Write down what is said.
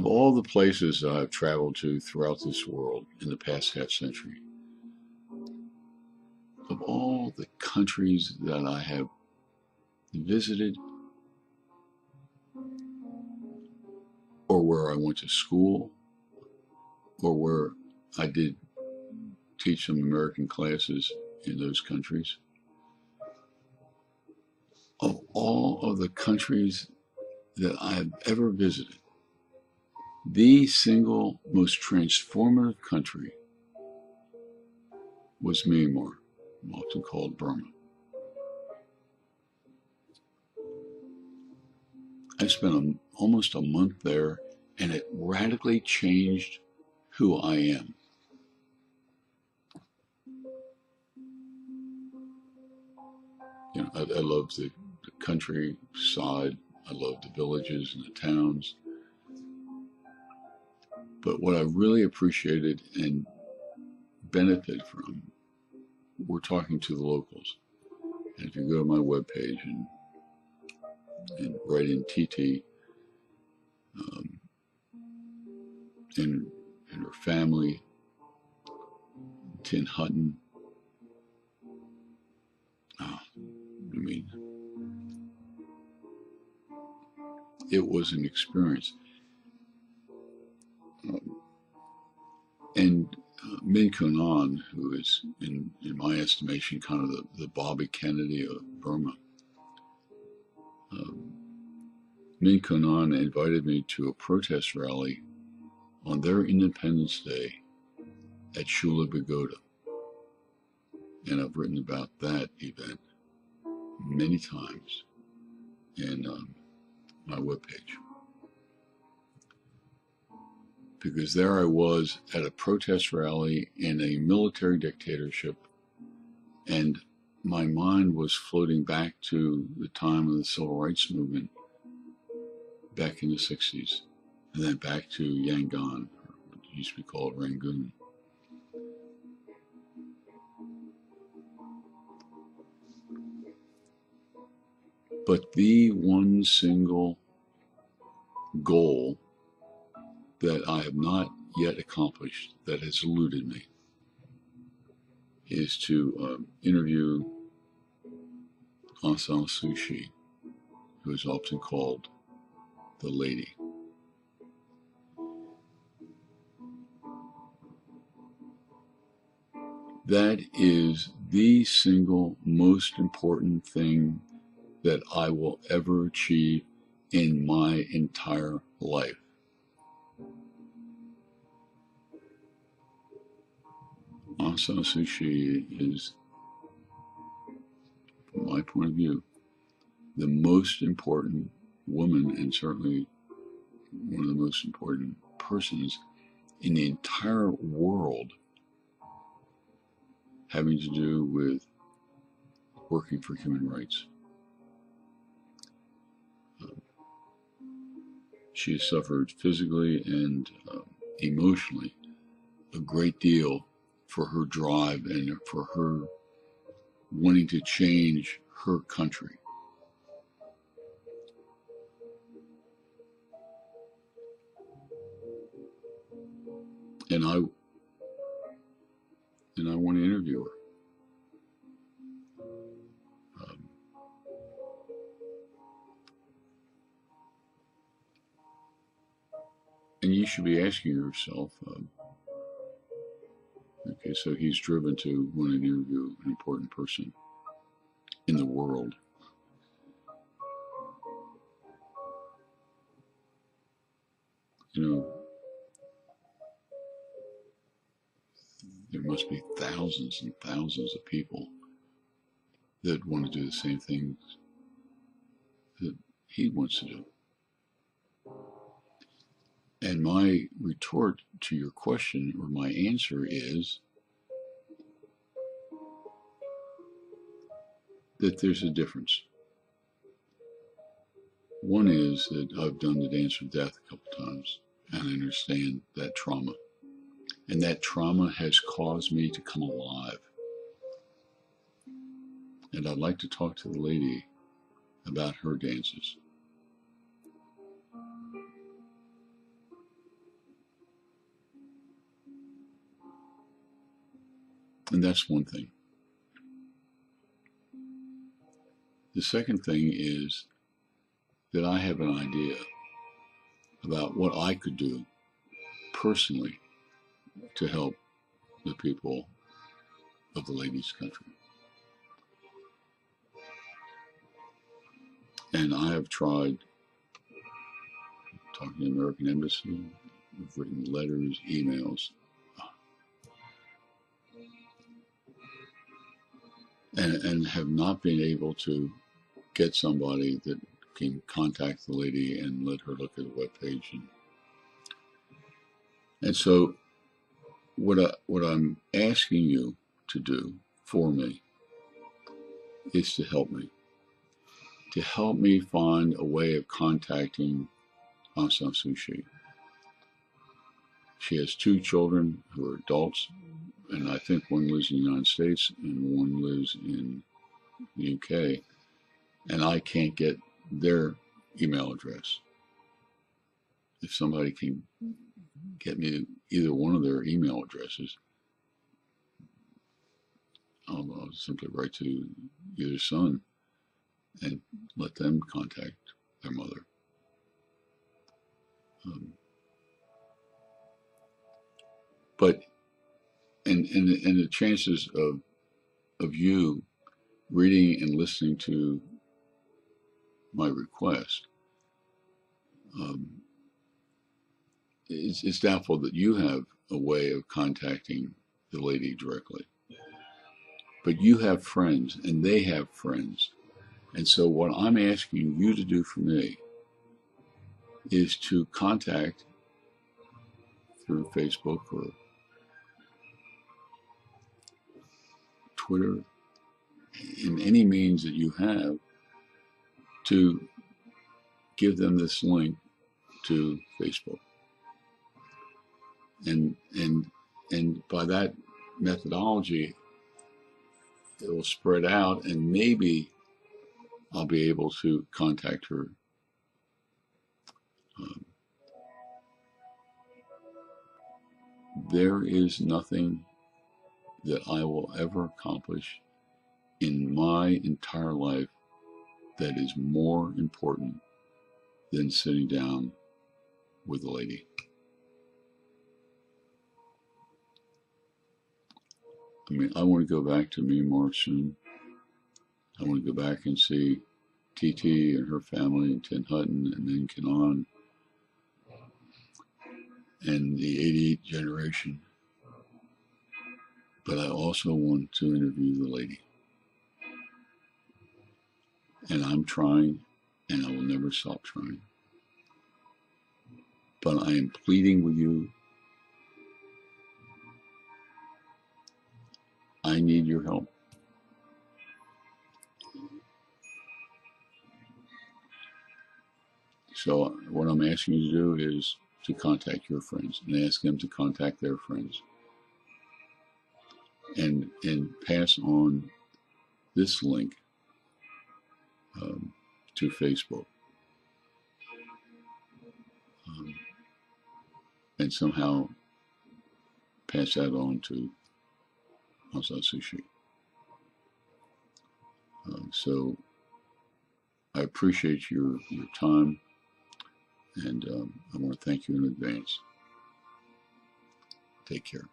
Of all the places that I've traveled to throughout this world in the past half century, of all the countries that I have visited or where I went to school or where I did teach some American classes in those countries, of all of the countries that I have ever visited, the single most transformative country was Myanmar, often called Burma. I spent almost a month there, and it radically changed who I am. You know, I love the countryside. I love the villages and the towns. But what I really appreciated and benefited from were talking to the locals. And if you go to my webpage and write in TT and her family, Tin Hutton, I mean, it was an experience. And Min Kun On, who is, in my estimation, kind of the Bobby Kennedy of Burma, Min Kun On invited me to a protest rally on their Independence Day at Shula Pagoda. And I've written about that event many times in my webpage. Because there I was at a protest rally in a military dictatorship, and my mind was floating back to the time of the Civil Rights Movement back in the 60s, and then back to Yangon, or what used to be called Rangoon. But the one single goal that I have not yet accomplished, that has eluded me, is to interview Aung San Suu Kyi, who is often called the Lady. That is the single most important thing that I will ever achieve in my entire life. Aung San Suu Kyi is, from my point of view, the most important woman, and certainly one of the most important persons in the entire world having to do with working for human rights. She has suffered physically and emotionally a great deal for her drive and for her wanting to change her country. And I want to interview her. And you should be asking yourself, okay, so he's driven to want to interview an important person in the world. You know, there must be thousands and thousands of people that want to do the same things that he wants to do. And my retort to your question, or my answer, is that there's a difference. One is that I've done the dance of death a couple times, and I understand that trauma. And that trauma has caused me to come alive. And I'd like to talk to the lady about her dances. And that's one thing. The second thing is that I have an idea about what I could do personally to help the people of the ladies' country. And I have tried talking to the American Embassy, I've written letters, emails, and have not been able to get somebody that can contact the lady and let her look at the webpage. And so what I'm asking you to do for me is to help me find a way of contacting Aung San Suu Kyi. She has 2 children who are adults, and I think one lives in the United States and one lives in the UK, and I can't get their email address. If somebody can get me either one of their email addresses, I'll simply write to either son and let them contact their mother. But and the chances of you reading and listening to my request, it's doubtful that you have a way of contacting the lady directly. But you have friends, and they have friends. And so what I'm asking you to do for me is to contact through Facebook or Twitter, in any means that you have, to give them this link to Facebook. And by that methodology, it will spread out, and maybe I'll be able to contact her. There is nothing that I will ever accomplish in my entire life that is more important than sitting down with a lady. I mean, I want to go back to Myanmar soon. I want to go back and see TT and her family and Tin Hutton and then Kanan and the 88 generation. But I also want to interview the lady. And I'm trying, and I will never stop trying. But I am pleading with you. I need your help. So what I'm asking you to do is to contact your friends and ask them to contact their friends. And pass on this link to Facebook. And somehow pass that on to Aung San Suu Kyi. So I appreciate your time, and I want to thank you in advance. Take care.